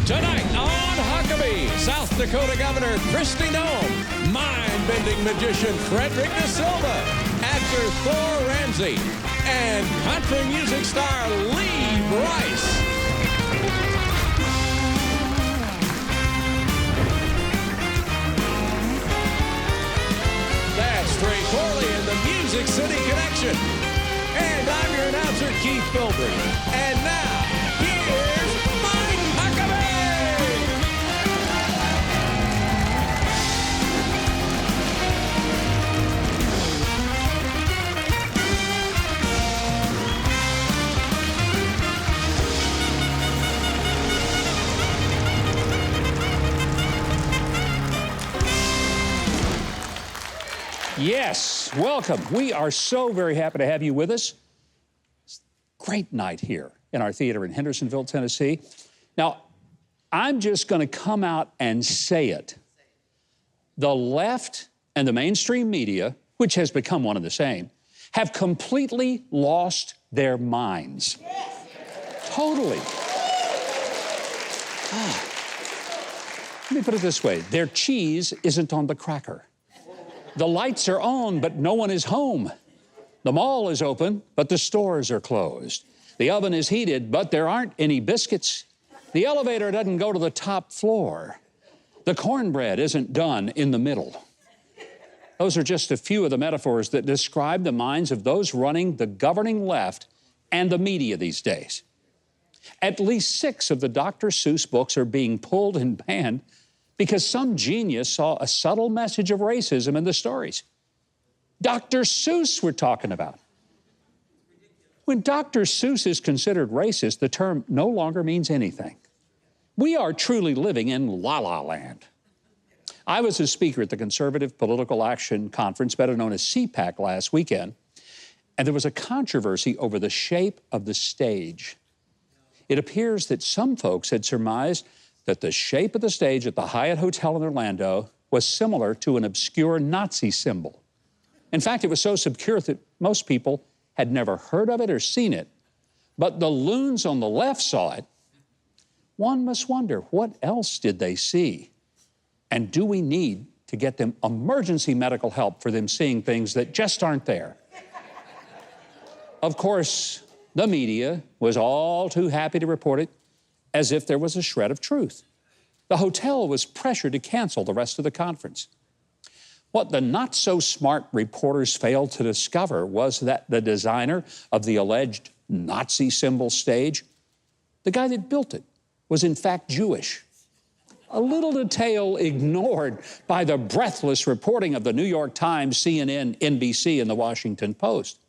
Tonight on Huckabee, South Dakota Governor Kristi Noem, mind-bending magician Frederick Da Silva, actor Thor Ramsey, and country music star Brice. That's Trey Corley and the Music City Connection. And I'm your announcer, Keith Bilbrey. And now, here's Mike Huckabee! Yes, welcome. We are so very happy to have you with us. Great night here in our theater in Hendersonville, Tennessee. Now, I'm just going to come out and say it. The left and the mainstream media, which has become one and the same, have completely lost their minds. Totally. Let me put it this way. Their cheese isn't on the cracker. The lights are on, but no one is home. The mall is open, but the stores are closed. The oven is heated, but there aren't any biscuits. The elevator doesn't go to the top floor. The cornbread isn't done in the middle. Those are just a few of the metaphors that describe the minds of those running the governing left and the media these days. At least 6 of the Dr. Seuss books are being pulled and banned because some genius saw a subtle message of racism in the stories. Dr. Seuss we're talking about. When Dr. Seuss is considered racist, the term no longer means anything. We are truly living in la-la land. I was a speaker at the Conservative Political Action Conference, better known as CPAC, last weekend, and there was a controversy over the shape of the stage. It appears that some folks had surmised that the shape of the stage at the Hyatt Hotel in Orlando was similar to an obscure Nazi symbol. In fact, it was so obscure that most people had never heard of it or seen it. But the loons on the left saw it. One must wonder, what else did they see? And do we need to get them emergency medical help for them seeing things that just aren't there? Of course, the media was all too happy to report it as if there was a shred of truth. The hotel was pressured to cancel the rest of the conference. What the not-so-smart reporters failed to discover was that the designer of the alleged Nazi symbol stage, the guy that built it, was in fact Jewish. A little detail ignored by the breathless reporting of the New York Times, CNN, NBC, and the Washington Post.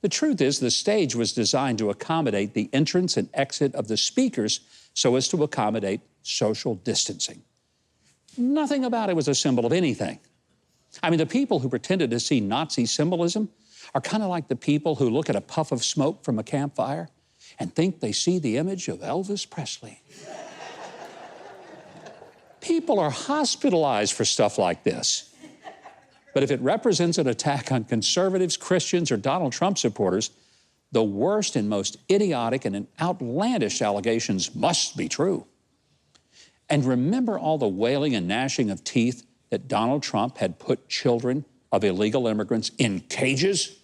The truth is, the stage was designed to accommodate the entrance and exit of the speakers so as to accommodate social distancing. Nothing about it was a symbol of anything. I mean, the people who pretended to see Nazi symbolism are kind of like the people who look at a puff of smoke from a campfire and think they see the image of Elvis Presley. People are hospitalized for stuff like this. But if it represents an attack on conservatives, Christians, or Donald Trump supporters, the worst and most idiotic and outlandish allegations must be true. And remember all the wailing and gnashing of teeth that Donald Trump had put children of illegal immigrants in cages?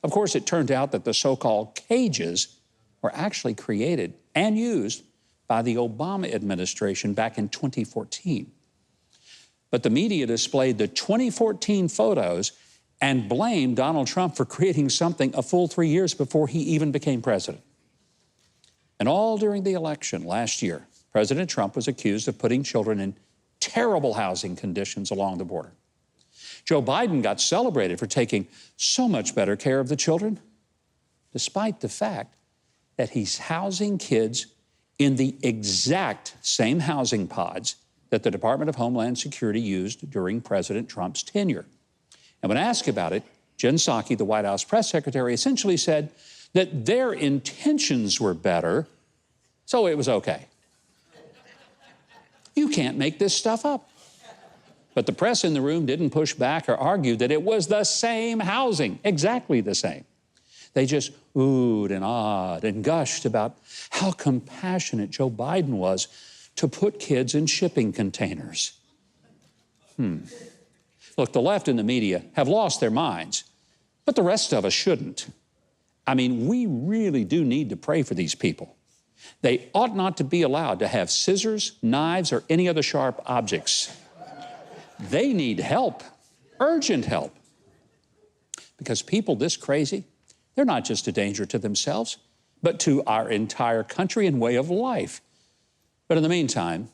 Of course, it turned out that the so-called cages were actually created and used by the Obama administration back in 2014. But the media displayed the 2014 photos and blamed Donald Trump for creating something a full 3 years before he even became president. And all during the election last year, President Trump was accused of putting children in terrible housing conditions along the border. Joe Biden got celebrated for taking so much better care of the children, despite the fact that he's housing kids in the exact same housing pods that the Department of Homeland Security used during President Trump's tenure. And when asked about it, Jen Psaki, the White House press secretary, essentially said that their intentions were better, so it was okay. You can't make this stuff up. But the press in the room didn't push back or argue that it was the same housing, exactly the same. They just oohed and ahed and gushed about how compassionate Joe Biden was to put kids in shipping containers. Look, the left and the media have lost their minds, but the rest of us shouldn't. I mean, we really do need to pray for these people. They ought not to be allowed to have scissors, knives, or any other sharp objects. They need help, urgent help. Because people this crazy, they're not just a danger to themselves, but to our entire country and way of life. But in the meantime,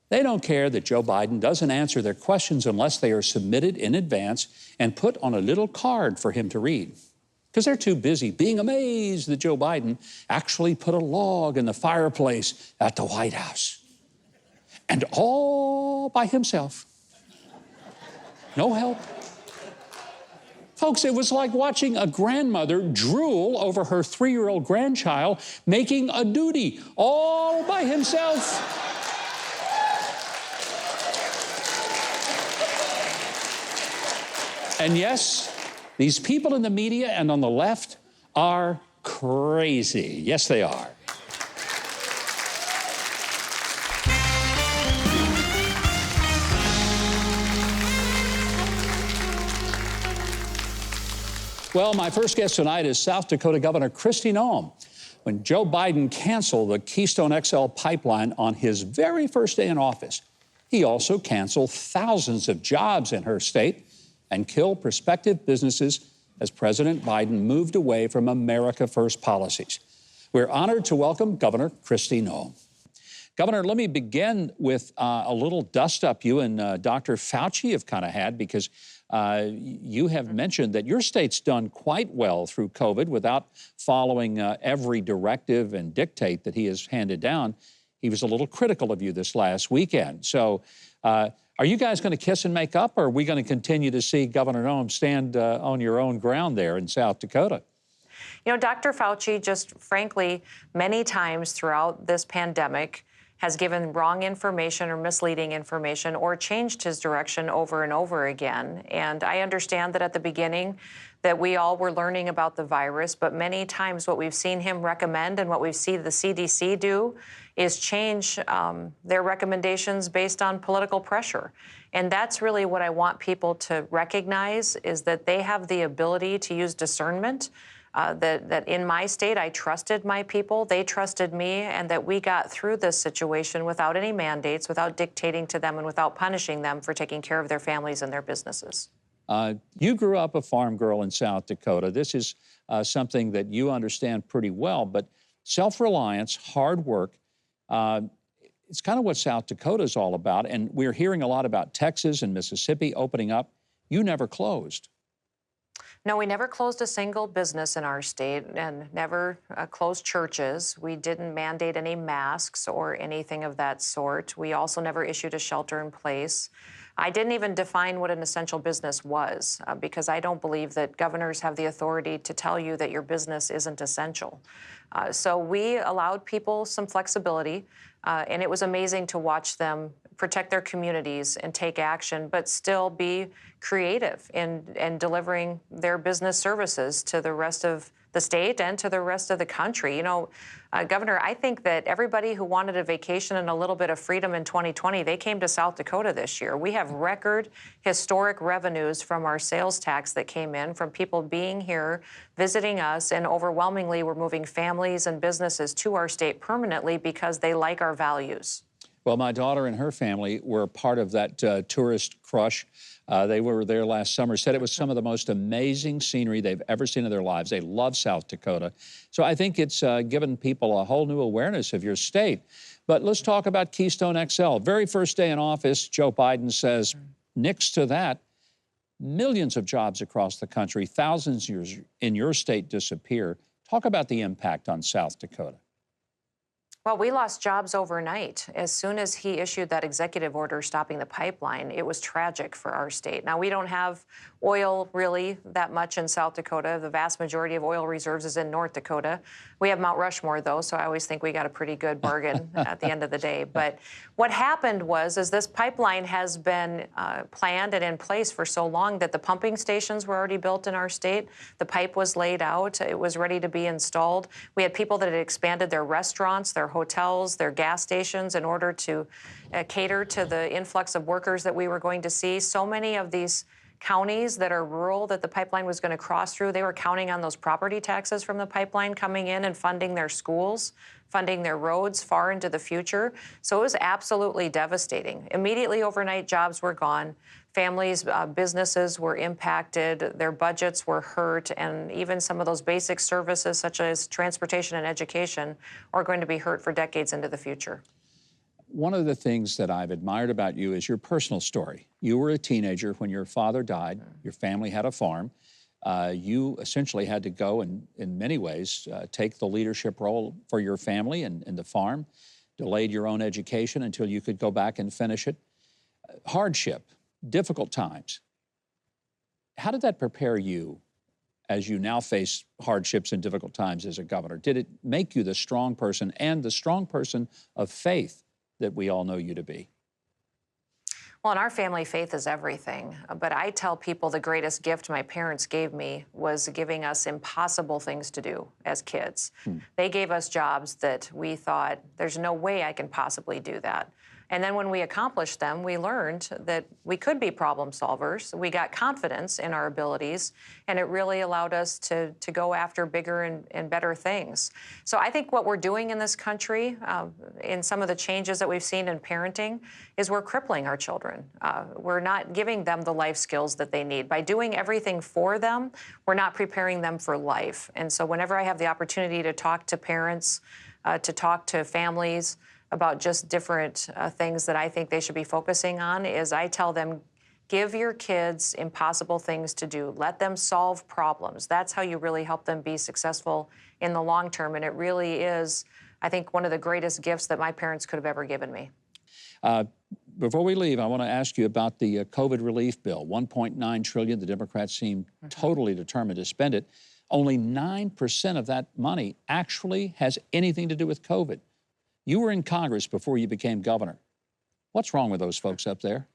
they don't care that Joe Biden doesn't answer their questions unless they are submitted in advance and put on a little card for him to read. Because they're too busy being amazed that Joe Biden actually put a log in the fireplace at the White House. And all by himself. No help. Folks, it was like watching a grandmother drool over her 3-year-old grandchild making a duty all by himself. And yes, these people in the media and on the left are crazy. Yes, they are. Well, my first guest tonight is South Dakota Governor Kristi Noem. When Joe Biden canceled the Keystone XL pipeline on his very first day in office, he also canceled thousands of jobs in her state and killed prospective businesses as President Biden moved away from America First policies. We're honored to welcome Governor Kristi Noem. Governor, let me begin with a little dust-up you and Dr. Fauci have kind of had, because you have mentioned that your state's done quite well through COVID without following every directive and dictate that he has handed down. He was a little critical of you this last weekend. So are you guys going to kiss and make up, or are we going to continue to see Governor Noem stand on your own ground there in South Dakota? You know, Dr. Fauci just frankly, many times throughout this pandemic, has given wrong information or misleading information or changed his direction over and over again. And I understand that at the beginning that we all were learning about the virus, but many times what we've seen him recommend and what we've seen the CDC do is change their recommendations based on political pressure. And that's really what I want people to recognize, is that they have the ability to use discernment. That in my state, I trusted my people, they trusted me, and that we got through this situation without any mandates, without dictating to them, and without punishing them for taking care of their families and their businesses. You grew up a farm girl in South Dakota. This is something that you understand pretty well, but self-reliance, hard work, it's kind of what South Dakota is all about. And we're hearing a lot about Texas and Mississippi opening up. You never closed. No, we never closed a single business in our state and never closed churches. We didn't mandate any masks or anything of that sort. We also never issued a shelter in place. I didn't even define what an essential business was because I don't believe that governors have the authority to tell you that your business isn't essential. So we allowed people some flexibility, and it was amazing to watch them protect their communities and take action, but still be creative in delivering their business services to the rest of the state and to the rest of the country. You know, Governor, I think that everybody who wanted a vacation and a little bit of freedom in 2020, they came to South Dakota this year. We have record historic revenues from our sales tax that came in from people being here, visiting us, and overwhelmingly we're moving families and businesses to our state permanently because they like our values. Well, my daughter and her family were part of that tourist crush. They were there last summer, said it was some of the most amazing scenery they've ever seen in their lives. They love South Dakota. So I think it's given people a whole new awareness of your state. But let's talk about Keystone XL. Very first day in office, Joe Biden says, next to that, millions of jobs across the country, thousands in your state disappear. Talk about the impact on South Dakota. Well, we lost jobs overnight. As soon as he issued that executive order stopping the pipeline, it was tragic for our state. Now, we don't have oil really that much in South Dakota. The vast majority of oil reserves is in North Dakota. We have Mount Rushmore, though, so I always think we got a pretty good bargain at the end of the day. But what happened was this pipeline has been planned and in place for so long that the pumping stations were already built in our state. The pipe was laid out. It was ready to be installed. We had people that had expanded their restaurants, their hotels, their gas stations in order to cater to the influx of workers that we were going to see. So many of these counties that are rural that the pipeline was going to cross through, they were counting on those property taxes from the pipeline coming in and funding their schools, funding their roads far into the future. So it was absolutely devastating. Immediately overnight, jobs were gone. Families, businesses were impacted, their budgets were hurt, and even some of those basic services such as transportation and education are going to be hurt for decades into the future. One of the things that I've admired about you is your personal story. You were a teenager when your father died. Your family had a farm. You essentially had to go and, in many ways, take the leadership role for your family and the farm, delayed your own education until you could go back and finish it. Hardship, difficult times. How did that prepare you as you now face hardships and difficult times as a governor? Did it make you the strong person and the strong person of faith that we all know you to be? Well, in our family, faith is everything. But I tell people the greatest gift my parents gave me was giving us impossible things to do as kids. They gave us jobs that we thought, there's no way I can possibly do that. And then when we accomplished them, we learned that we could be problem solvers. We got confidence in our abilities, and it really allowed us to go after bigger and better things. So I think what we're doing in this country, in some of the changes that we've seen in parenting, is we're crippling our children. We're not giving them the life skills that they need. By doing everything for them, we're not preparing them for life. And so whenever I have the opportunity to talk to parents, to talk to families, about just different things that I think they should be focusing on, is I tell them, give your kids impossible things to do. Let them solve problems. That's how you really help them be successful in the long term. And it really is, I think, one of the greatest gifts that my parents could have ever given me. Before we leave, I want to ask you about the COVID relief bill. $1.9 trillion. The Democrats seem totally determined to spend it. Only 9% of that money actually has anything to do with COVID. You were in Congress before you became governor. What's wrong with those folks up there?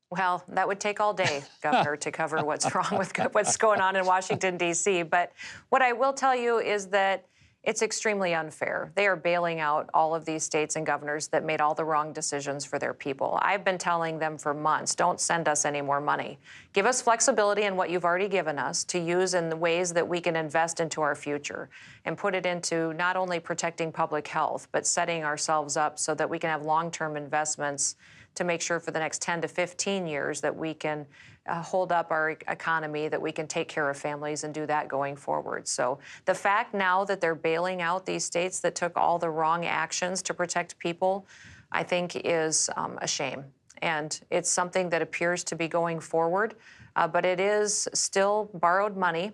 Well, that would take all day, Governor, to cover what's wrong with what's going on in Washington, D.C. But what I will tell you is that it's extremely unfair. They are bailing out all of these states and governors that made all the wrong decisions for their people. I've been telling them for months, don't send us any more money. Give us flexibility in what you've already given us to use in the ways that we can invest into our future and put it into not only protecting public health, but setting ourselves up so that we can have long-term investments to make sure for the next 10 to 15 years that we can hold up our economy, that we can take care of families and do that going forward. So the fact now that they're bailing out these states that took all the wrong actions to protect people, I think is a shame. And it's something that appears to be going forward, but it is still borrowed money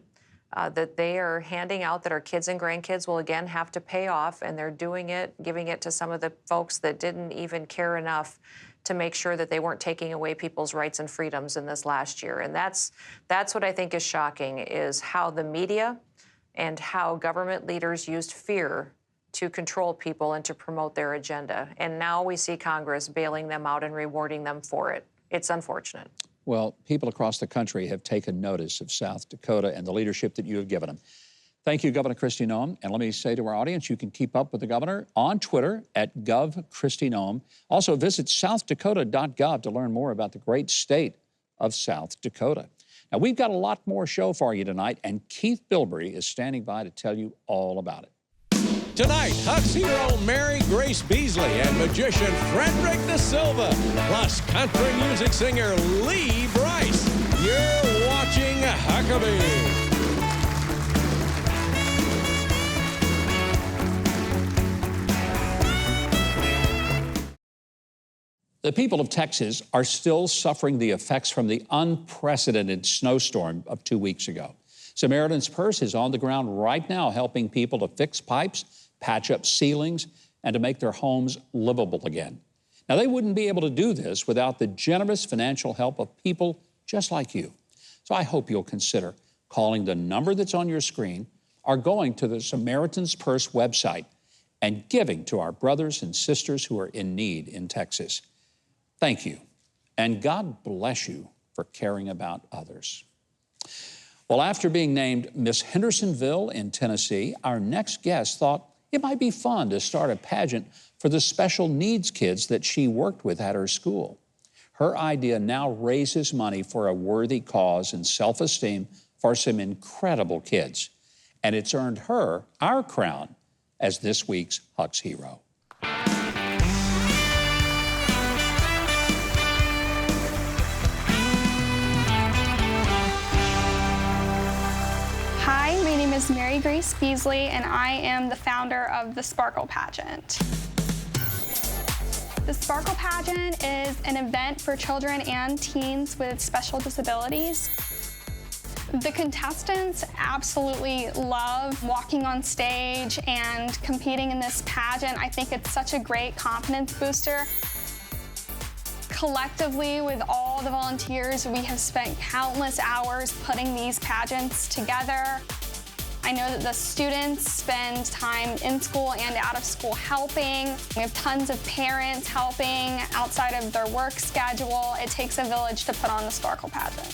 that they are handing out that our kids and grandkids will again have to pay off, and they're doing it, giving it to some of the folks that didn't even care enough to make sure that they weren't taking away people's rights and freedoms in this last year. And that's what I think is shocking, is how the media and how government leaders used fear to control people and to promote their agenda. And now we see Congress bailing them out and rewarding them for it. It's unfortunate. Well, people across the country have taken notice of South Dakota and the leadership that you have given them. Thank you, Governor Kristi Noem. And let me say to our audience, you can keep up with the governor on Twitter at @GovKristiNoem. Also, visit southdakota.gov to learn more about the great state of South Dakota. Now, we've got a lot more show for you tonight, and Keith Bilbrey is standing by to tell you all about it. Tonight, Huck's hero Mary Grace Beasley and magician Frederick Da Silva, plus country music singer Lee Brice. You're watching Huckabee. The people of Texas are still suffering the effects from the unprecedented snowstorm of 2 weeks ago. Samaritan's Purse is on the ground right now helping people to fix pipes, patch up ceilings, and to make their homes livable again. Now, they wouldn't be able to do this without the generous financial help of people just like you. So I hope you'll consider calling the number that's on your screen or going to the Samaritan's Purse website and giving to our brothers and sisters who are in need in Texas. Thank you, and God bless you for caring about others. Well, after being named Miss Hendersonville in Tennessee, our next guest thought It might be fun to start a pageant for the special needs kids that she worked with at her school. Her idea now raises money for a worthy cause and self-esteem for some incredible kids. And it's earned her our crown as this week's Huck's Hero. Hi, my name is Mary Grace Beasley, and I am the founder of the Sparkle Pageant. The Sparkle Pageant is an event for children and teens with special disabilities. The contestants absolutely love walking on stage and competing in this pageant. I think it's such a great confidence booster. Collectively, with all the volunteers, we have spent countless hours putting these pageants together. I know that the students spend time in school and out of school helping. We have tons of parents helping outside of their work schedule. It takes a village to put on the Sparkle Pageant.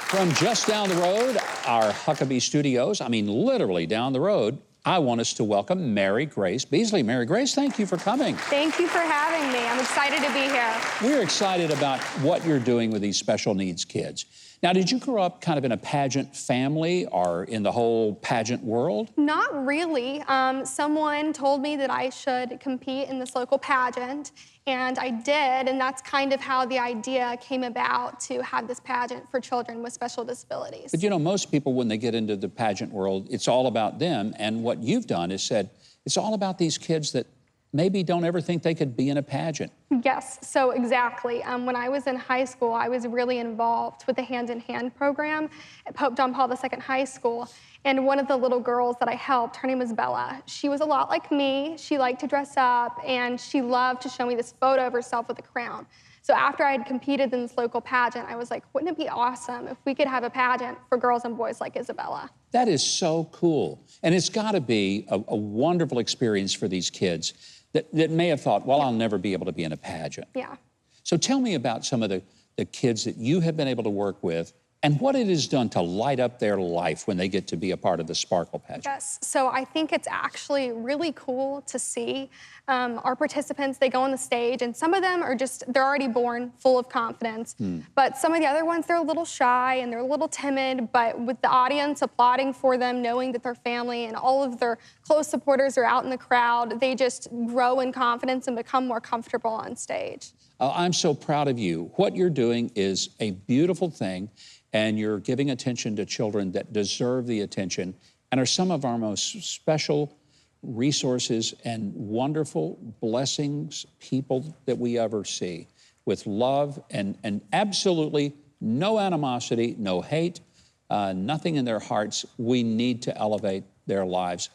From just down the road, our Huckabee studios, I mean literally down the road, I want us to welcome Mary Grace Beasley. Mary Grace, thank you for coming. Thank you for having me. I'm excited to be here. We're excited about what you're doing with these special needs kids. Now, did you grow up kind of in a pageant family or in the whole pageant world? Not really. Someone told me that I should compete in this local pageant, and I did, and that's kind of how the idea came about to have this pageant for children with special disabilities. But you know, most people, when they get into the pageant world, it's all about them, and what you've done is said, it's all about these kids that maybe don't ever think they could be in a pageant. Yes, so exactly. When I was in high school, I was really involved with the Hand in Hand program at Pope John Paul II High School. And one of the little girls that I helped, her name was Bella. She was a lot like me. She liked to dress up, and she loved to show me this photo of herself with a crown. So after I had competed in this local pageant, I was like, wouldn't it be awesome if we could have a pageant for girls and boys like Isabella? That is so cool. And it's got to be a wonderful experience for these kids that may have thought, well, I'll never be able to be in a pageant. Yeah. So tell me about some of the kids that you have been able to work with and what it has done to light up their life when they get to be a part of the Sparkle Pageant. Yes, so I think it's actually really cool to see our participants. They go on the stage, and some of them are they're already born full of confidence. But some of the other ones, they're a little shy and they're a little timid, but with the audience applauding for them, knowing that their family and all of their close supporters are out in the crowd, they just grow in confidence and become more comfortable on stage. I'm so proud of you. What you're doing is a beautiful thing, and you're giving attention to children that deserve the attention and are some of our most special resources and wonderful blessings people that we ever see, with love and absolutely no animosity, no hate, nothing in their hearts. We need to elevate their lives.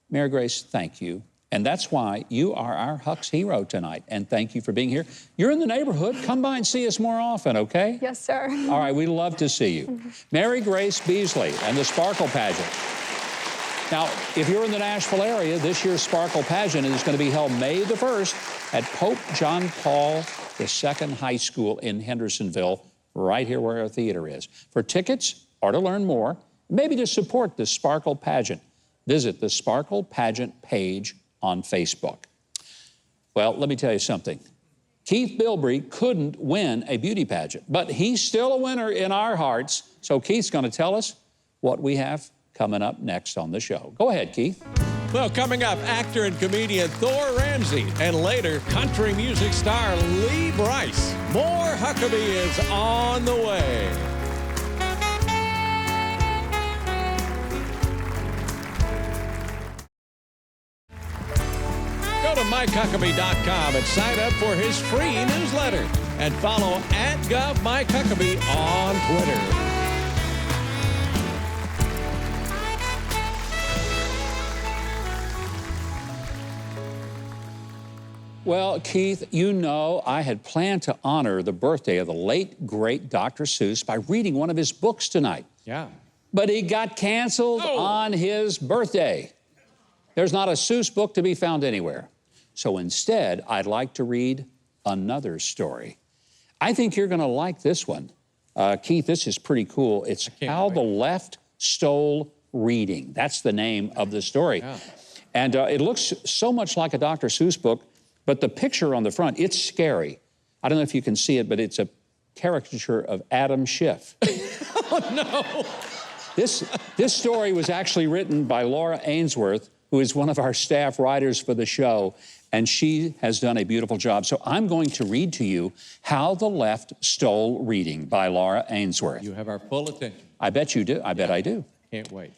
Mary Grace, thank you. And that's why you are our Huck's Hero tonight. And thank you for being here. You're in the neighborhood. Come by and see us more often, okay? Yes, sir. All right, we'd love to see you. Mary Grace Beasley and the Sparkle Pageant. Now, if you're in the Nashville area, this year's Sparkle Pageant is going to be held May the 1st at Pope John Paul II High School in Hendersonville, right here where our theater is. For tickets or to learn more, maybe to support the Sparkle Pageant, visit the Sparkle Pageant page on Facebook. Well, let me tell you something. Keith Bilbrey couldn't win a beauty pageant, but he's still a winner in our hearts. So Keith's going to tell us what we have coming up next on the show. Go ahead, Keith. Well, coming up, actor and comedian Thor Ramsey, and later, country music star Lee Brice. More Huckabee is on the way. Go to MikeHuckabee.com and sign up for his free newsletter. And follow @GovMikeHuckabee on Twitter. Well, Keith, you know I had planned to honor the birthday of the late, great Dr. Seuss by reading one of his books tonight. Yeah. But he got canceled on his birthday. There's not a Seuss book to be found anywhere. So instead, I'd like to read another story. I think you're going to like this one. Keith, this is pretty cool. It's How the Left Stole Reading. That's the name of the story. Yeah. And it looks so much like a Dr. Seuss book, but the picture on the front, it's scary. I don't know if you can see it, but it's a caricature of Adam Schiff. Oh, no. This story was actually written by Laura Ainsworth, who is one of our staff writers for the show, and she has done a beautiful job. So I'm going to read to you How the Left Stole Reading by Laura Ainsworth. You have our full attention. I bet you do. I bet I do. Can't wait.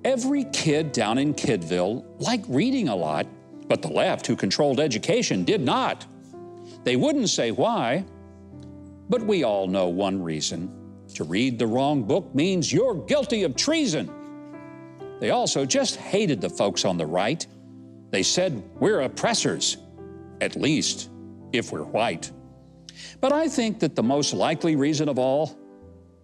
Every kid down in Kidville liked reading a lot, but the left, who controlled education, did not. They wouldn't say why, but we all know one reason. To read the wrong book means you're guilty of treason. They also just hated the folks on the right. They said we're oppressors, at least if we're white. But I think that the most likely reason of all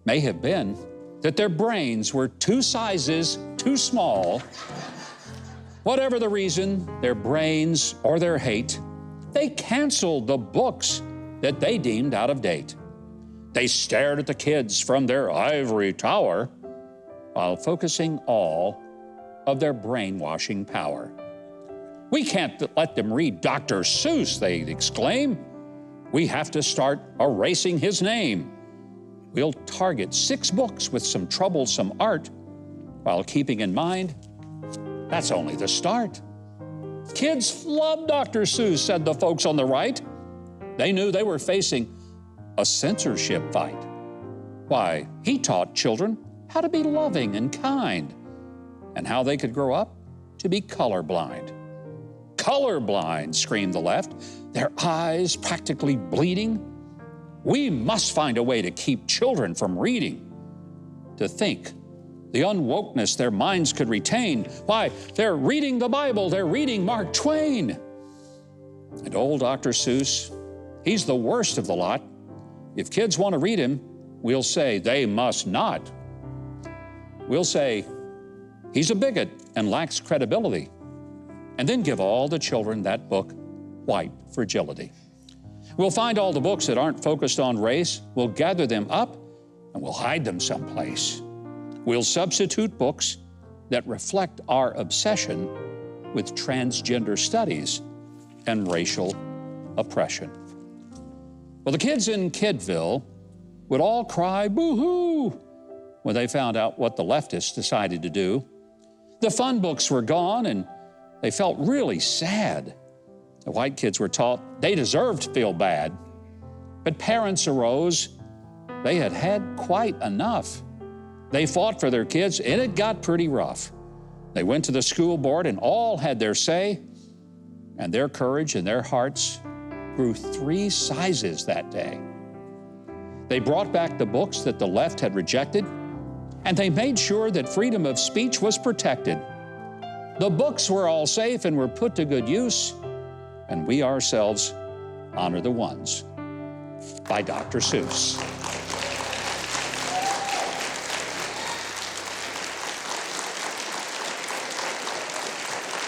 may have been that their brains were 2 sizes too small. Whatever the reason, their brains or their hate, they canceled the books that they deemed out of date. They stared at the kids from their ivory tower while focusing all of their brainwashing power. We can't let them read Dr. Seuss, they'd exclaim. We have to start erasing his name. We'll target 6 books with some troublesome art while keeping in mind that's only the start. Kids love Dr. Seuss, said the folks on the right. They knew they were facing a censorship fight. Why, he taught children how to be loving and kind, and how they could grow up to be colorblind. Colorblind, screamed the left, their eyes practically bleeding. We must find a way to keep children from reading, to think, the unwokeness their minds could retain. Why, they're reading the Bible, they're reading Mark Twain. And old Dr. Seuss, he's the worst of the lot. If kids want to read him, we'll say they must not. We'll say he's a bigot and lacks credibility, and then give all the children that book, White Fragility. We'll find all the books that aren't focused on race, we'll gather them up, and we'll hide them someplace. We'll substitute books that reflect our obsession with transgender studies and racial oppression. Well, the kids in Kidville would all cry boo-hoo when they found out what the leftists decided to do. The fun books were gone, and they felt really sad. The white kids were taught they deserved to feel bad. But parents arose. They had had quite enough. They fought for their kids, and it got pretty rough. They went to the school board, and all had their say, and their courage and their hearts grew 3 sizes that day. They brought back the books that the left had rejected, and they made sure that freedom of speech was protected. The books were all safe and were put to good use, and we ourselves honor the ones by Dr. Seuss.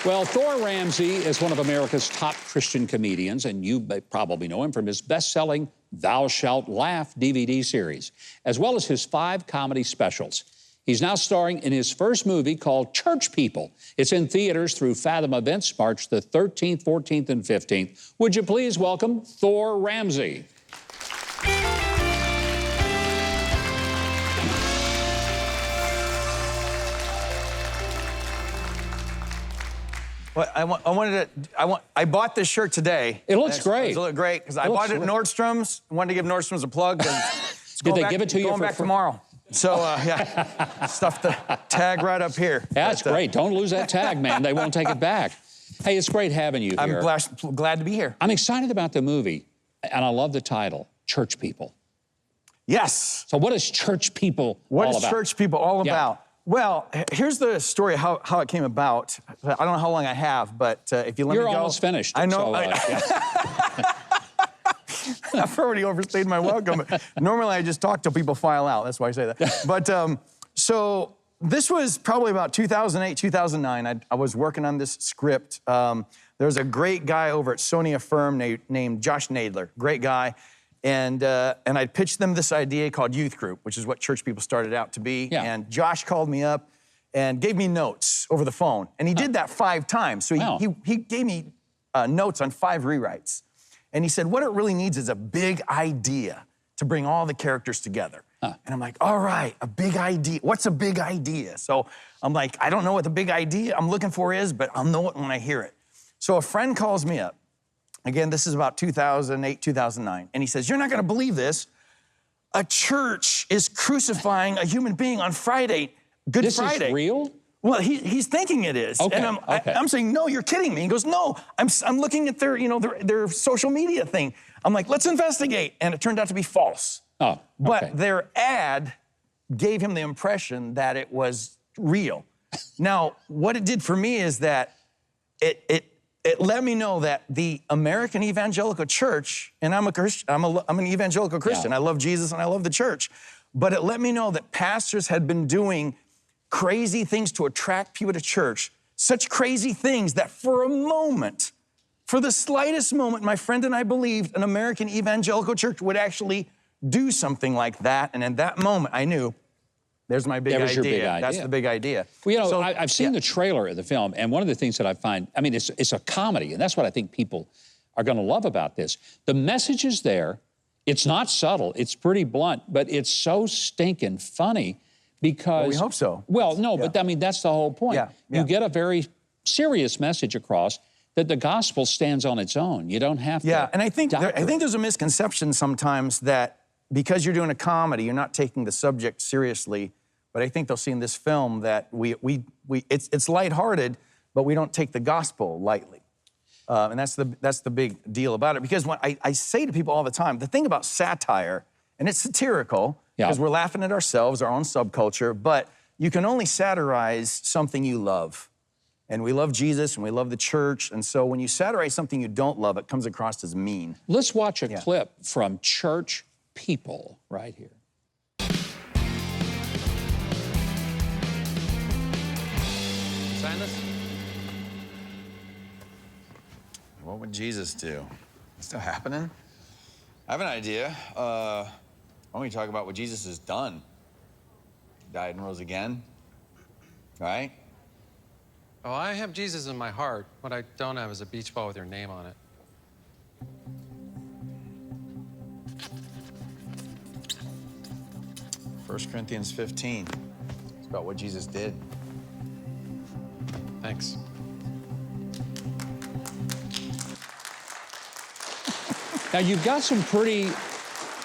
Well, Thor Ramsey is one of America's top Christian comedians, and you probably know him from his best-selling Thou Shalt Laugh DVD series, as well as his 5 comedy specials. He's now starring in his first movie called Church People. It's in theaters through Fathom Events, March the 13th, 14th, and 15th. Would you please welcome Thor Ramsey? Well, I bought this shirt today. It looks great. It looks great because I bought it at Nordstrom's. Wanted to give Nordstrom's a plug. Did they give it to you? Going back tomorrow. So yeah, stuff the tag right up here. Yeah, that's great. Don't lose that tag, man. They won't take it back. Hey, it's great having you here. I'm glad to be here. I'm excited about the movie, and I love the title, Church People. Yes. So what is Church People all about? What is Church People all about? Well, here's the story how it came about. I don't know how long I have, but if you let me go. You're almost finished. I know. So, I've already overstayed my welcome. Normally, I just talk till people file out. That's why I say that. But so this was probably about 2008, 2009. I was working on this script. There's a great guy over at Sony Affirm named Josh Nadler. Great guy. And I pitched them this idea called youth group, which is what church people started out to be. Yeah. And Josh called me up and gave me notes over the phone. And he did that 5 times. So Wow. he gave me notes on 5 rewrites. And he said, what it really needs is a big idea to bring all the characters together. And I'm like, all right, a big idea. What's a big idea? So I'm like, I don't know what the big idea I'm looking for is, but I'll know it when I hear it. So a friend calls me up. Again, this is about 2008, 2009. And he says, you're not going to believe this. A church is crucifying a human being on Friday, Good Friday. This is real? Well, he's thinking it is. Okay, And I'm saying, no, you're kidding me. He goes, no, I'm looking at their, their social media thing. I'm like, let's investigate. And it turned out to be false. Oh, okay. But their ad gave him the impression that it was real. Now, what it did for me is that it let me know that the American evangelical church, and I'm a Christian, I'm an evangelical Christian. Yeah. I love Jesus and I love the church. But it let me know that pastors had been doing crazy things to attract people to church, such crazy things that for a moment, for the slightest moment, my friend and I believed an American evangelical church would actually do something like that. And in that moment, I knew, there's my big idea. Your big idea. That's the big idea. Well, So, I've seen the trailer of the film, and one of the things that I find, I mean, it's a comedy, and that's what I think people are going to love about this. The message is there. It's not subtle. It's pretty blunt, but it's so stinking funny because... Well, we hope so. Well, no, but I mean, that's the whole point. Yeah. You get a very serious message across that the gospel stands on its own. You don't have to... Yeah, and I think there's a misconception sometimes that because you're doing a comedy, you're not taking the subject seriously. But I think they'll see in this film that it's lighthearted, but we don't take the gospel lightly. And that's the big deal about it. Because when I say to people all the time, the thing about satire, and it's satirical, because we're laughing at ourselves, our own subculture, but you can only satirize something you love. And we love Jesus and we love the church. And so when you satirize something you don't love, it comes across as mean. Let's watch a clip from Church People right here. Sign this? What would Jesus do? It's still happening? I have an idea. Why don't we talk about what Jesus has done? He died and rose again, right? Oh, I have Jesus in my heart. What I don't have is a beach ball with your name on it. 1 Corinthians 15. It's about what Jesus did. Thanks. Now, you've got some pretty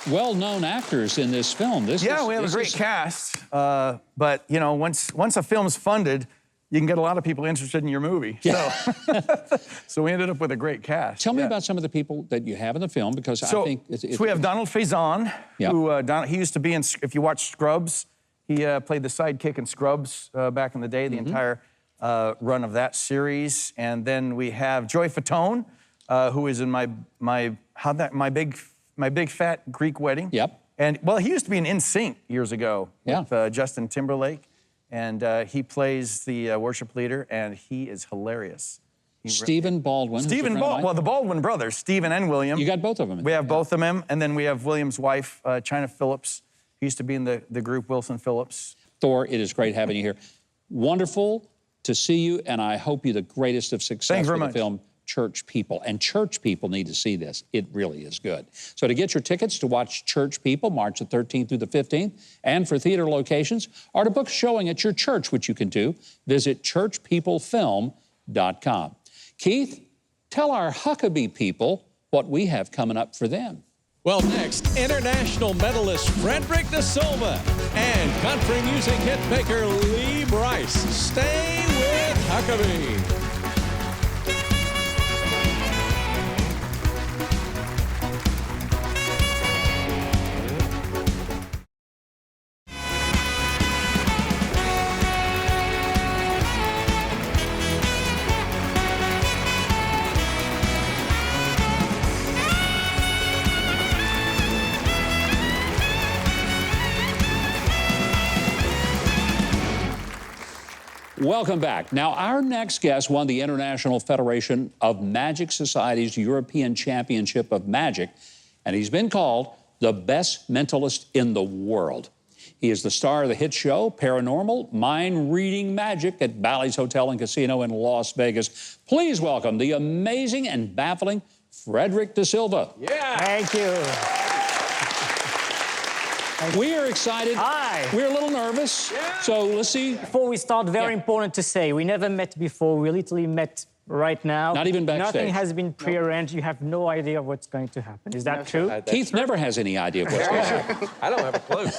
well-known actors in this film. We have a great cast. But, you know, once a film's funded, you can get a lot of people interested in your movie. Yeah. So we ended up with a great cast. Tell me about some of the people that you have in the film, because I think... So we have Donald Faison, who he used to be in, if you watch Scrubs, he played the sidekick in Scrubs back in the day, the entire run of that series. And then we have Joy Fatone, who is in my big fat Greek wedding. Yep. And well, he used to be in NSYNC years ago with Justin Timberlake. And he plays the worship leader, and he is hilarious. Stephen Baldwin. Stephen Baldwin. Well, the Baldwin brothers, Stephen and William. You got both of them. We have both of them, and then we have William's wife, China Phillips. He used to be in the group Wilson Phillips. Thor, it is great having you here. Wonderful to see you, and I hope you the greatest of success with the film Church People. And church people need to see this. It really is good. So to get your tickets to watch Church People, March the 13th through the 15th, and for theater locations, or to book showing at your church, which you can do, visit churchpeoplefilm.com. Keith, tell our Huckabee people what we have coming up for them. Well, next, international medalist Frederick Da Silva and country music hit maker Lee Brice. Stay with Huckabee. Welcome back. Now, our next guest won the International Federation of Magic Society's European Championship of Magic and he's been called the best mentalist in the world. He is the star of the hit show Paranormal Mind-Reading Magic at Bally's Hotel and Casino in Las Vegas. Please welcome the amazing and baffling Frederick Da Silva. Yeah. Thank you. We are excited. Hi. We're a little nervous. Yeah. So let's see. Before we start, very important to say, we never met before. We literally met right now. Not even backstage. Nothing has been prearranged. You have no idea of what's going to happen. Is that true? Keith never has any idea of what's going to happen. I don't have a clue.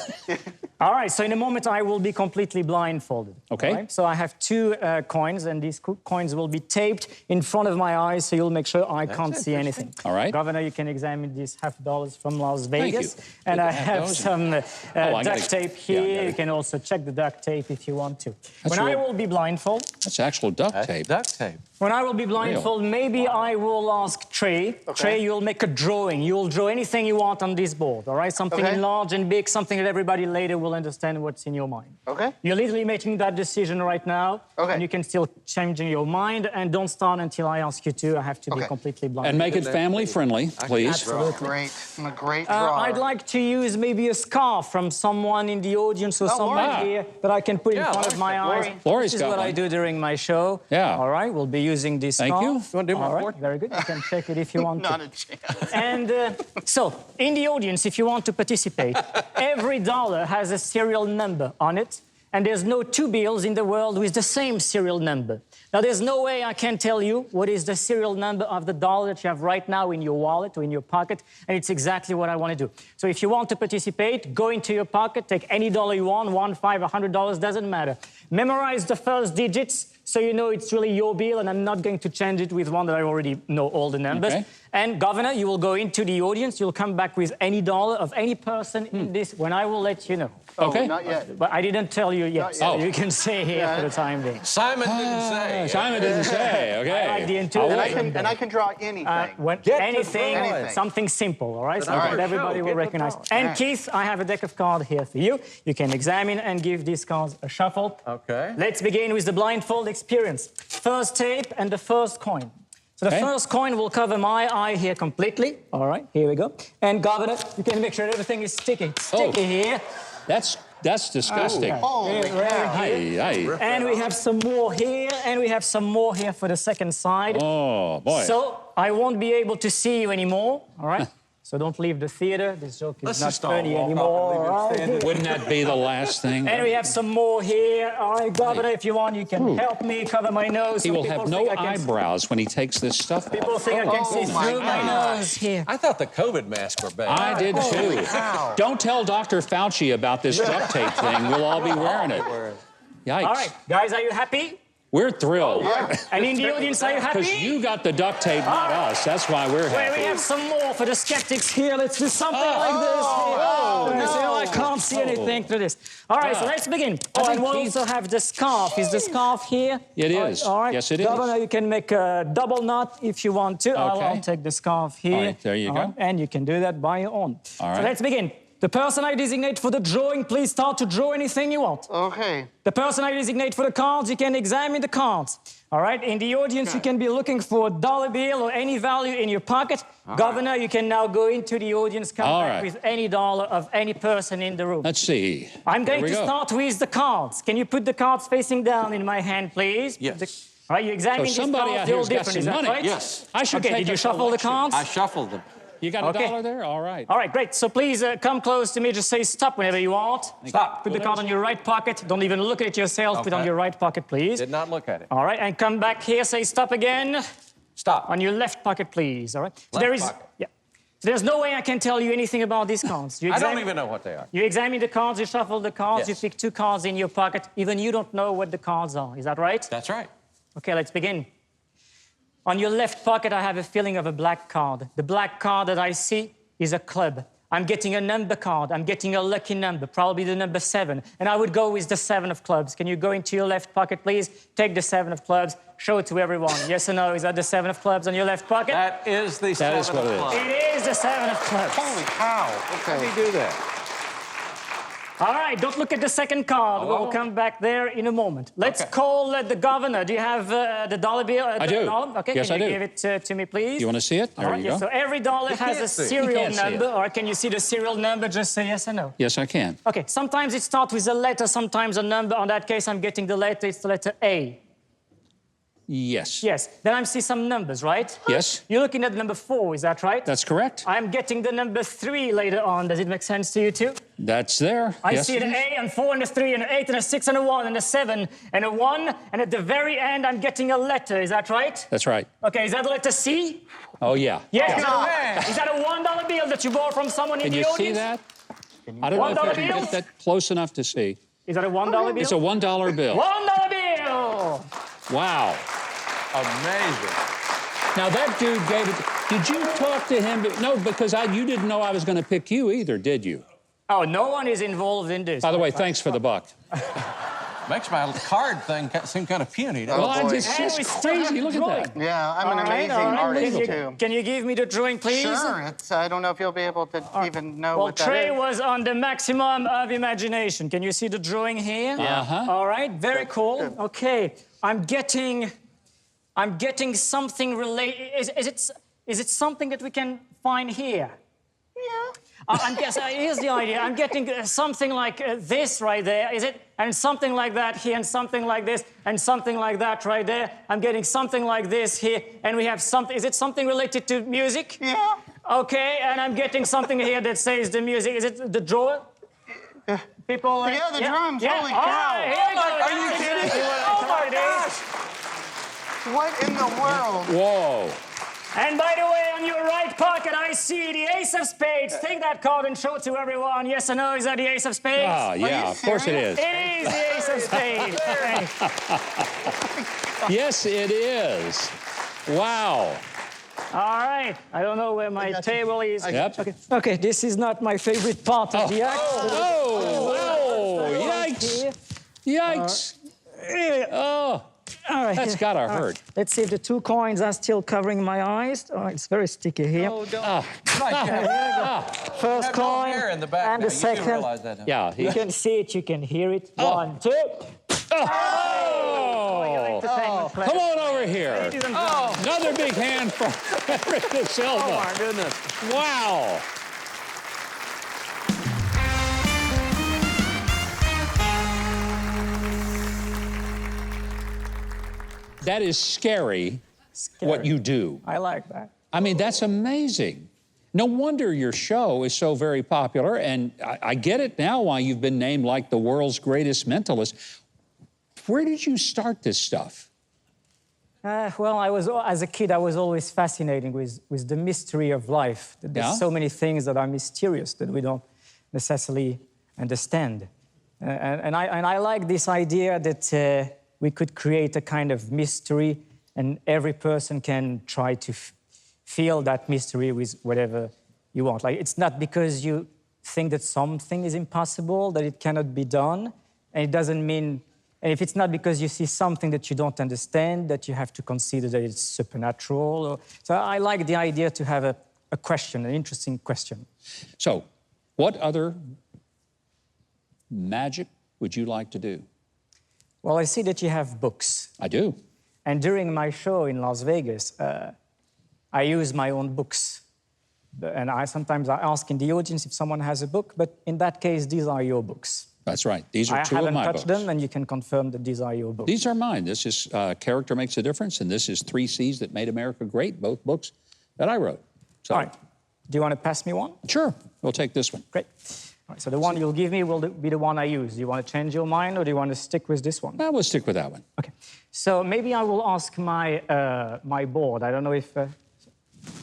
All right, so in a moment, I will be completely blindfolded. Okay. Right? So I have two coins, and these coins will be taped in front of my eyes, so you'll make sure I can't see anything. All right. Governor, you can examine these $50 from Las Vegas. Thank you. And I have some duct tape here. Yeah, you can also check the duct tape if you want to. That's I will be blindfolded. That's actual duct tape. Duct tape. When I will be blindfolded, maybe I will ask Trey. Okay. Trey, you'll make a drawing. You'll draw anything you want on this board, all right? Something large and big, something that everybody later will understand what's in your mind. Okay. You're literally making that decision right now. Okay. And you can still change in your mind, and don't start until I ask you to. I have to be completely blind. And make it family-friendly, please. Absolutely. Great. I'm a great drawer. I'd like to use maybe a scarf from someone in the audience or someone here that I can put in front of my eyes. Lori's This is got what one. I do during my show. Yeah. All right, we'll be using this Thank scarf. you. You want to do my report? Very good. You can check it if you want Not to. a chance. And so, in the audience, if you want to participate, every dollar has a serial number on it, and there's no two bills in the world with the same serial number. Now, there's no way I can tell you what is the serial number of the dollar that you have right now in your wallet or in your pocket, and it's exactly what I want to do. So if you want to participate, go into your pocket, take any dollar you want, $1, $5, $100, doesn't matter. Memorize the first digits so you know it's really your bill, and I'm not going to change it with one that I already know all the numbers. Okay. And Governor, you will go into the audience, you'll come back with any dollar of any person in this, when I will let you know. Okay. Not yet. But I didn't tell you yet, so you can stay here for the time being. Simon didn't say. Simon didn't say, okay. I like the intuition. And I can draw anything. Anything, something simple, all right? Something that everybody will recognize. And Keith, I have a deck of cards here for you. You can examine and give these cards a shuffle. Okay. Let's begin with the blindfold experience. First tape and the first coin. So the first coin will cover my eye here completely. All right, here we go. And Governor, you can make sure everything is sticky. Sticky here. That's disgusting. Holy cow. And we have some more here, and we have some more here for the second side. Oh, boy. So I won't be able to see you anymore, all right? So don't leave the theater. This joke is not funny anymore. Right? Wouldn't that be the last thing? And we have some more here. All right, Governor, if you want, you can help me cover my nose. He will have no eyebrows when he takes this stuff off. People think I can see through my nose here. I thought the COVID masks were bad. I did too. Don't tell Dr. Fauci about this duct tape thing. We'll all be wearing it. Yikes. All right, guys, are you happy? We're thrilled. And in the audience, are you happy? Because you got the duct tape, not us. That's why we're Wait, happy. we have some more for the skeptics here. Let's do something like this. I can't see anything through this. All right, so let's begin. And we'll also have the scarf. Is the scarf here? It is. All right. Yes, it is. Governor, you can make a double knot if you want to. I'll take the scarf here. All right, there you go. And you can do that by your own. All right. So let's begin. The person I designate for the drawing, please start to draw anything you want. Okay. The person I designate for the cards, you can examine the cards. All right, in the audience, you can be looking for a dollar bill or any value in your pocket. Governor, you can now go into the audience, come back with any dollar of any person in the room. Let's see. I'm going to start with the cards. Can you put the cards facing down in my hand, please? Yes. All right, you examine these somebody cards, out they're all here's got different, some is that money. right? Yes. I should Okay, did you shuffle the cards? I shuffled them. You got a dollar there? All right. All right, great. So please come close to me. Just say stop whenever you want. Stop. Put the card on your right pocket. Don't even look at it yourself. Put it on your right pocket, please. Did not look at it. All right, and come back here. Say stop again. Stop. On your left pocket, please. All right. So Left pocket. Yeah. So there's no way I can tell you anything about these cards. I don't even know what they are. You examine the cards. You shuffle the cards. Yes. You pick two cards in your pocket. Even you don't know what the cards are. Is that right? That's right. Okay, let's begin. On your left pocket, I have a feeling of a black card. The black card that I see is a club. I'm getting a number card. I'm getting a lucky number, probably the number 7. And I would go with the 7 of clubs. Can you go into your left pocket, please? Take the 7 of clubs. Show it to everyone. Yes or no? Is that the 7 of clubs on your left pocket? That is the 7 of clubs. It is the 7 of clubs. Holy cow. Okay. How do you do that? All right, don't look at the second card. We'll come back there in a moment. Let's call the governor. Do you have the dollar bill? I do. No? Okay, Yes, can you I do. give it to me, please? You want to see it? There you go. So every dollar has a serial number, or can you see the serial number? Just say yes or no. Yes, I can. Okay, sometimes it starts with a letter, sometimes a number. In that case, I'm getting the letter. It's the letter A. Yes. Yes. Then I see some numbers, right? Yes. You're looking at number 4, is that right? That's correct. I'm getting the number 3 later on. Does it make sense to you too? That's there. I Yes, see it an is. A and 4 and a 3 and an 8 and a 6 and a 1 and a 7 and a 1. And at the very end, I'm getting a letter. Is that right? That's right. Okay, is that the letter C? Oh, yeah. Yes. Is that a $1 bill that you bought from someone in Can the you audience? see that? I don't know if $1 I can bills? get that close enough to see. Is that a $1 bill? It's a $1 bill. $1 bill! Wow. Amazing. Now, that dude gave it... Did you talk to him? No, because you didn't know I was going to pick you either, did you? Oh, no one is involved in this. By the way, thanks for the buck. Makes my card thing seem kind of puny. Well, boy. it's just crazy. Look at that. Yeah, I'm an All right, amazing artist, Can too. Can you give me the drawing, please? Sure. I don't know if you'll be able to even know Well, what that Trey is. was on the maximum of imagination. Can you see the drawing here? Uh-huh. All right, very cool. Okay, I'm getting something related. Is it something that we can find here? Yeah. I'm guessing, here's the idea. I'm getting something like this right there, is it? And something like that here, and something like this, and something like that right there. I'm getting something like this here, and we have something. Is it something related to music? Yeah. Okay, and I'm getting something here that says the music. Is it the drawer? People. Yeah, the drums. Yeah. Holy All cow. right, here we go. Are you kidding? Oh my gosh! What in the world? Whoa. And by the way, on your right pocket, I see the ace of spades. Take that card and show it to everyone. Yes or no? Is that the ace of spades? Oh, yeah, of course it is. It is the ace of spades. Yes, it is. Wow. All right. I don't know where my table is. Yep. Okay, this is not my favorite part of the act. Oh, yikes. Yikes. Oh, All right. that's gotta All right. hurt. Let's see if the 2 coins are still covering my eyes. Oh, it's very sticky here. Oh, don't. First Have no coin hair in the back and now. the You do second. realize that, don't you? Yeah. You can see it, you can hear it. 1, 2. Oh! Come on over here. Another big hand from Rick Silva. Oh, my goodness. Wow. That is scary, what you do. I like that. I mean, that's amazing. No wonder your show is so very popular, and I get it now why you've been named like the world's greatest mentalist. Where did you start this stuff? Well, as a kid, I was always fascinated with the mystery of life. There's so many things that are mysterious that we don't necessarily understand. And I like this idea that we could create a kind of mystery, and every person can try to feel that mystery with whatever you want. Like, it's not because you think that something is impossible that it cannot be done, and it doesn't mean. And if it's not because you see something that you don't understand, that you have to consider that it's supernatural. So I like the idea to have a question, an interesting question. So, what other magic would you like to do? Well, I see that you have books. I do. And during my show in Las Vegas, I use my own books. And sometimes I ask in the audience if someone has a book, but in that case, these are your books. That's right. These are 2 of my books. I haven't touched them, and you can confirm that these are your books. These are mine. This is Character Makes a Difference, and this is 3 C's That Made America Great, both books that I wrote. So, All right. Do you want to pass me one? Sure. We'll take this one. Great. All right, so the one you'll give me will be the one I use. Do you want to change your mind, or do you want to stick with this one? We'll stick with that one. Okay. So maybe I will ask my my board. I don't know if...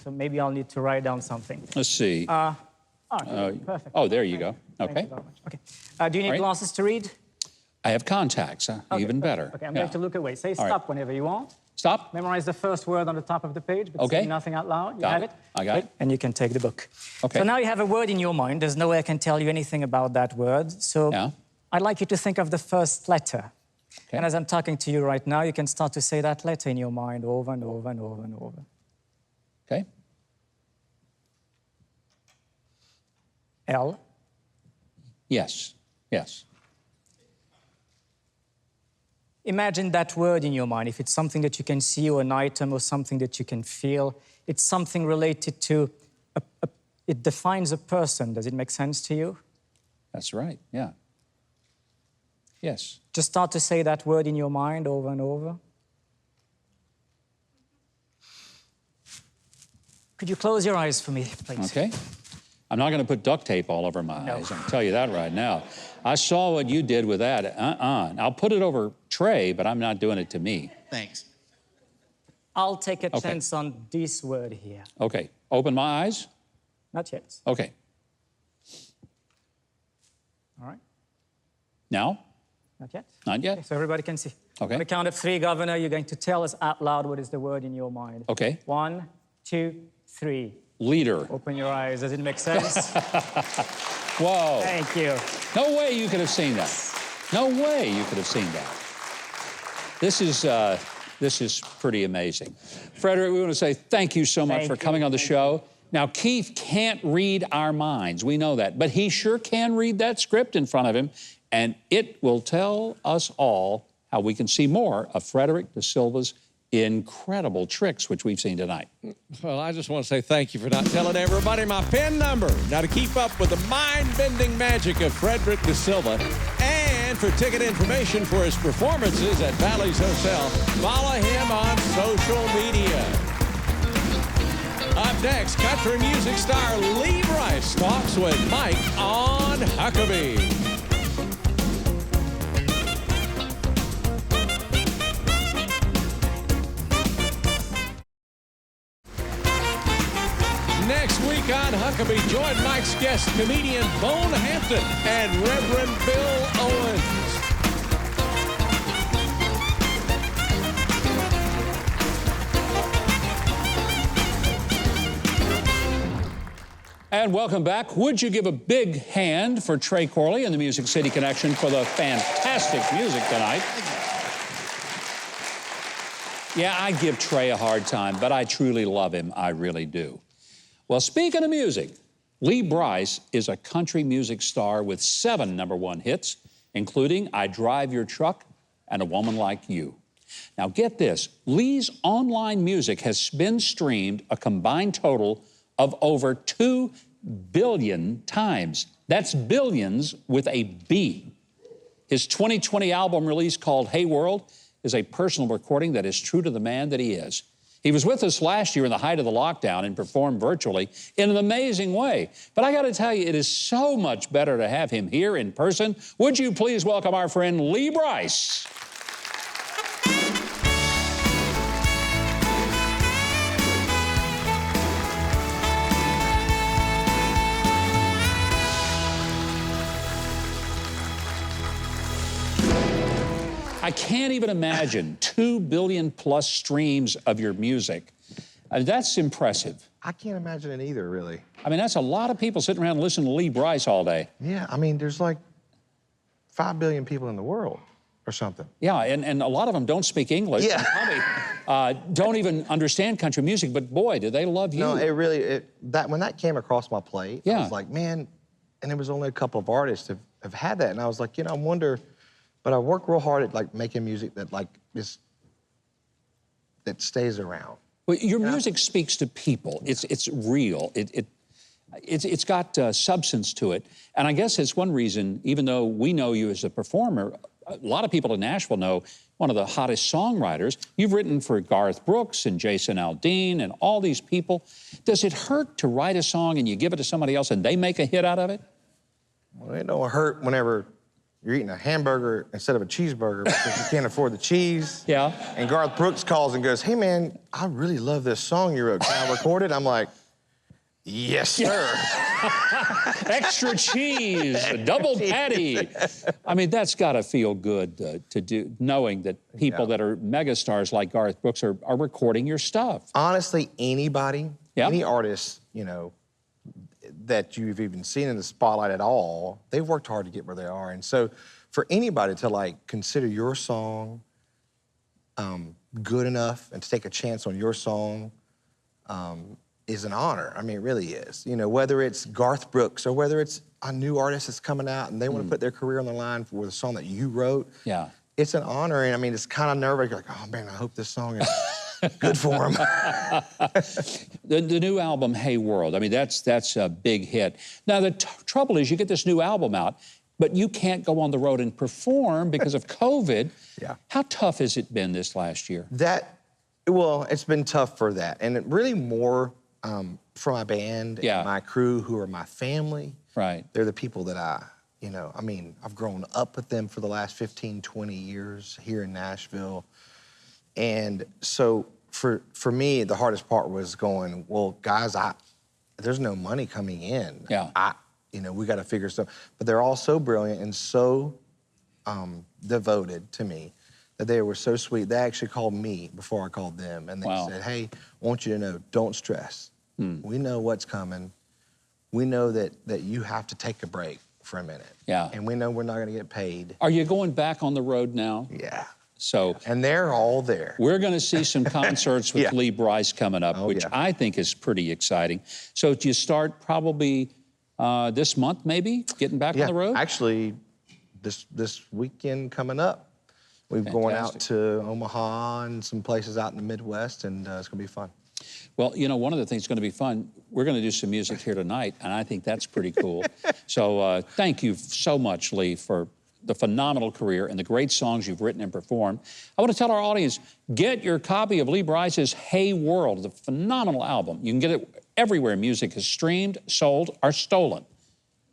so maybe I'll need to write down something. Let's see. Perfect. Oh, there you go. Thank Okay. you very much. Okay. Do you need Right. glasses to read? I have contacts. Okay, Even perfect. better. Okay, I'm Yeah. going to look away. Say All stop right. whenever you want. Stop. Memorize the first word on the top of the page, but Okay. say nothing out loud. You Got have it. it? I got Great. it. And you can take the book. Okay. So now you have a word in your mind. There's no way I can tell you anything about that word. So Yeah. I'd like you to think of the first letter. Okay. And as I'm talking to you right now, you can start to say that letter in your mind over and over and over and over. Okay. L, Yes. Yes. Imagine that word in your mind. If it's something that you can see or an item or something that you can feel, it's something related to, it defines a person. Does it make sense to you? That's right, yeah. Yes. Just start to say that word in your mind over and over. Could you close your eyes for me, please? Okay. I'm not going to put duct tape all over my eyes. I can tell you that right now. I saw what you did with that. I'll put it over Trey, but I'm not doing it to me. Thanks. I'll take a chance on this word here. Okay. Open my eyes? Not yet. Okay. All right. Now? Not yet? Not yet. Okay, so everybody can see. Okay. On the count of 3, Governor, you're going to tell us out loud what is the word in your mind. Okay. 1, 2, 3. Leader. Open your eyes. Does it make sense? Whoa. Thank you. No way you could have seen that. No way you could have seen that. This is pretty amazing. Frederick, we want to say thank you so much for coming on the show. Now, Keith can't read our minds. We know that. But he sure can read that script in front of him, and it will tell us all how we can see more of Frederick Da Silva's incredible tricks, which we've seen tonight. Well, I just want to say thank you for not telling everybody my PIN number. Now, to keep up with the mind-bending magic of Frederick Da Silva and for ticket information for his performances at Bally's Hotel, follow him on social media. Up next, country music star Lee Brice talks with Mike on Huckabee. Next week on Huckabee, join Mike's guest comedian Bone Hampton and Reverend Bill Owens. And welcome back. Would you give a big hand for Trey Corley and the Music City Connection for the fantastic music tonight? Yeah, I give Trey a hard time, but I truly love him. I really do. Well, speaking of music, Lee Brice is a country music star with 7 #1 hits, including I Drive Your Truck and A Woman Like You. Now get this, Lee's online music has been streamed a combined total of over 2 billion times. That's billions with a B. His 2020 album release called Hey World is a personal recording that is true to the man that he is. He was with us last year in the height of the lockdown and performed virtually in an amazing way. But I got to tell you, it is so much better to have him here in person. Would you please welcome our friend Lee Brice? I can't even imagine 2 billion plus streams of your music. That's impressive. I can't imagine it either, really. I mean, that's a lot of people sitting around listening to Lee Brice all day. Yeah, I mean, there's like 5 billion people in the world or something. Yeah, and a lot of them don't speak English. Yeah. Probably don't even understand country music, but boy, do they love you. No, when that came across my plate, I was like, man, and there was only a couple of artists have had that, and I was like, I wonder. But I work real hard at like making music that that stays around. Well, your music speaks to people. It's real. It's got substance to it. And I guess it's one reason, even though we know you as a performer, a lot of people in Nashville know one of the hottest songwriters. You've written for Garth Brooks and Jason Aldean and all these people. Does it hurt to write a song and you give it to somebody else and they make a hit out of it? Well, it don't hurt whenever you're eating a hamburger instead of a cheeseburger because you can't afford the cheese. Yeah. And Garth Brooks calls and goes, hey, man, I really love this song you wrote. Can I record it? I'm like, yes, sir. Extra cheese, double patty. I mean, that's got to feel good to do, knowing that people that are megastars like Garth Brooks are recording your stuff. Honestly, anybody, any artist, that you've even seen in the spotlight at all, they've worked hard to get where they are. And so for anybody to like consider your song good enough and to take a chance on your song is an honor. I mean, it really is. You know, whether it's Garth Brooks or whether it's a new artist that's coming out and they want to put their career on the line for the song that you wrote. Yeah. It's an honor, and I mean, it's kind of nerve-wracking. Like, oh man, I hope this song is good for him. The new album, Hey World, I mean, that's a big hit. Now, the trouble is you get this new album out, but you can't go on the road and perform because of COVID. Yeah. How tough has it been this last year? Well, it's been tough for that. And it really more for my band and my crew who are my family. Right. They're the people that I mean, I've grown up with them for the last 15, 20 years here in Nashville. And so for me, the hardest part was going, well, guys, there's no money coming in. Yeah. We got to figure stuff. But they're all so brilliant and so devoted to me that they were so sweet. They actually called me before I called them. And they said, hey, I want you to know, don't stress. We know what's coming. We know that you have to take a break for a minute. Yeah. And we know we're not going to get paid. Are you going back on the road now? Yeah. So. And they're all there. We're going to see some concerts with Lee Brice coming up, which I think is pretty exciting. So do you start probably this month, maybe, getting back on the road? Actually, this weekend coming up, we're going out to Omaha and some places out in the Midwest, and it's going to be fun. Well, you know, one of the things that's going to be fun, we're going to do some music here tonight, and I think that's pretty cool. So thank you so much, Lee, for the phenomenal career and the great songs you've written and performed. I want to tell our audience, get your copy of Lee Brice's Hey World, the phenomenal album. You can get it everywhere music is streamed, sold, or stolen.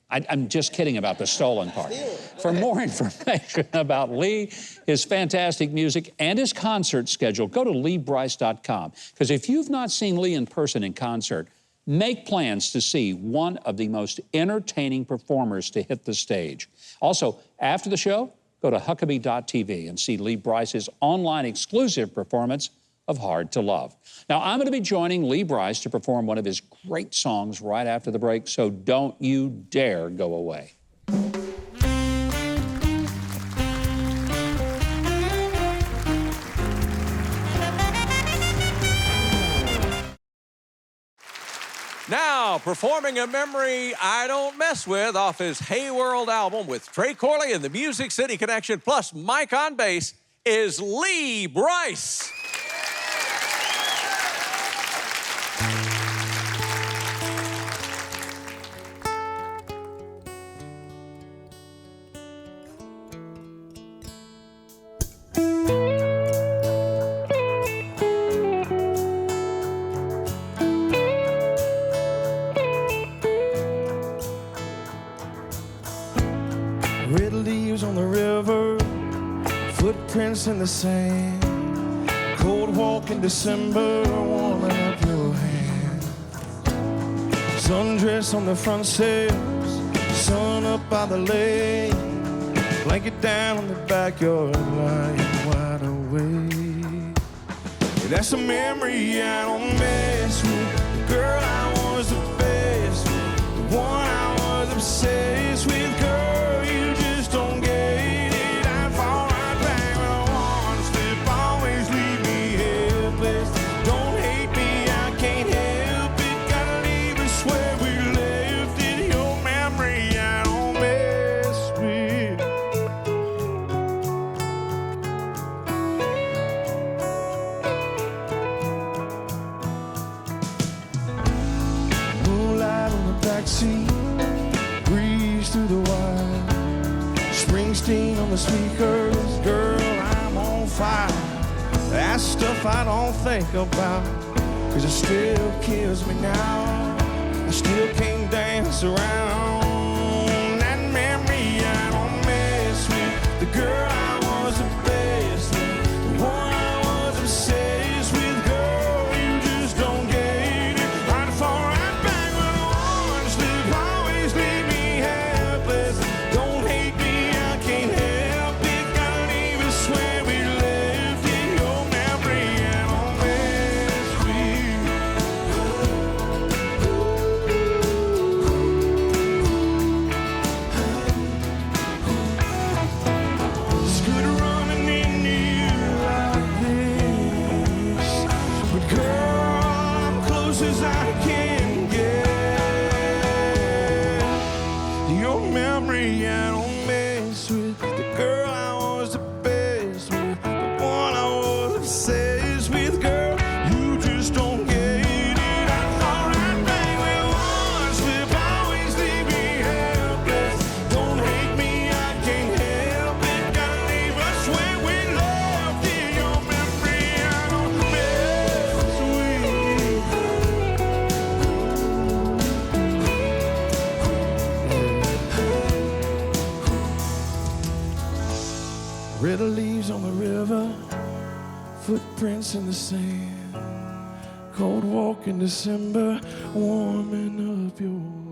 I'm just kidding about the stolen part. For more information about Lee, his fantastic music, and his concert schedule, go to leebrice.com. Because if you've not seen Lee in person in concert, make plans to see one of the most entertaining performers to hit the stage. Also, after the show, go to Huckabee.tv and see Lee Brice's online exclusive performance of Hard to Love. Now, I'm going to be joining Lee Brice to perform one of his great songs right after the break, so don't you dare go away. Now, performing a memory I don't mess with off his Hey World album with Trey Corley and the Music City Connection, plus Mike on bass, is Lee Brice. Red leaves on the river, footprints in the sand. Cold walk in December, warming up your hand. Sundress on the front steps, sun up by the lake. Blanket down on the backyard, lying wide awake. Yeah, that's a memory I don't mess with. The girl I was the best with, the one I was obsessed with. Girl, you just don't get it. I fall right back when I want to slip. Always leave me helpless. Don't hate me, I can't help it. Gotta leave us where we left it. Your memory I don't mess with. Moonlight on the backseat, breeze through the wire. Springsteen on the speakers, girl, I'm on fire. That's stuff I don't think about, 'cause it still kills me now. I still can't dance around that memory I don't mess with. The girl I was the best with, the one I was obsessed with. Girl, you just don't get it. I'd fall right back when I want to slip. Always leave me helpless. Don't hate me, I can't help it. Gotta leave us where we left it. Your memory I don't mess with. little leaves on the river, footprints in the sand, cold walk in December, warming up your